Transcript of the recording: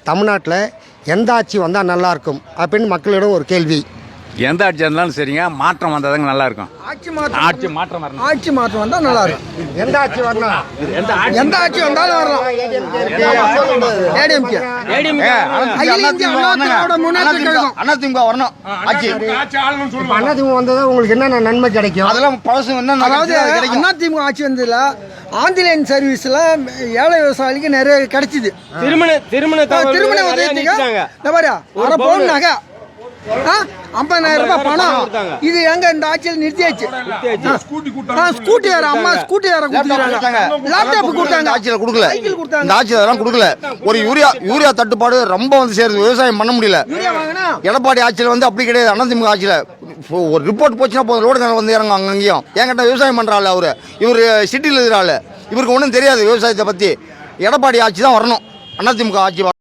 தமிழ்நாட்டில் எந்த ஆட்சி வந்தால் நல்லாயிருக்கும் அப்படின்னு மக்களிடம் ஒரு கேள்வி. எந்த ஆட்சி இருந்தாலும் சரிங்க, மாற்றம் வந்தாதாங்க நல்லா இருக்கும். ஆட்சி மாற்றம் வந்தால் நல்லா இருக்கும். எந்த ஆட்சி வரணும்? எந்த ஆட்சி வந்தாலும் வரலாம். ஏடிஎம்கே அதிமுக வரணும். ஆட்சி அதிமுக வந்ததா உங்களுக்கு என்னென்ன நன்மை கிடைக்கும்? அதெல்லாம் பழசு என்ன? அதாவது அதிமுக ஆட்சி வந்ததுல ஆன்லைன் சர்வீஸ்ல ஏழை விவசாயிகளுக்கு நிறைய கிடைச்சிது. திருமண அரை பவுன் நகை, 50,000 ரூபாய் பணம். இது எங்க இந்த ஆட்சியில் நிறுத்தியாச்சு. ஸ்கூட்டி வேற, அம்மா ஸ்கூட்டி வேற கொடுத்தாங்க, லேப்டாப் கொடுத்தாங்க. ஆட்சியில் கொடுக்கல, இந்த ஆட்சியில் அதெல்லாம் கொடுக்கல. ஒரு யூரியா தட்டுப்பாடு ரொம்ப வந்து சேருது, விவசாயம் பண்ண முடியல. எடப்பாடி ஆட்சியில் வந்து அப்படி கிடையாது. அதிமுக ஆட்சியில் ஒரு ரிப்போர்ட் போச்சுன்னா போதும், ரோடு வந்து இறங்க அங்கேயும். என்கிட்ட விவசாயம் பண்றாள் அவரு, இவர் சிட்டியில் இருக்கிறாள், இவருக்கு ஒன்றும் தெரியாது விவசாயத்தை பத்தி. எடப்பாடி ஆட்சி தான் வரணும், அதிமுக ஆட்சி.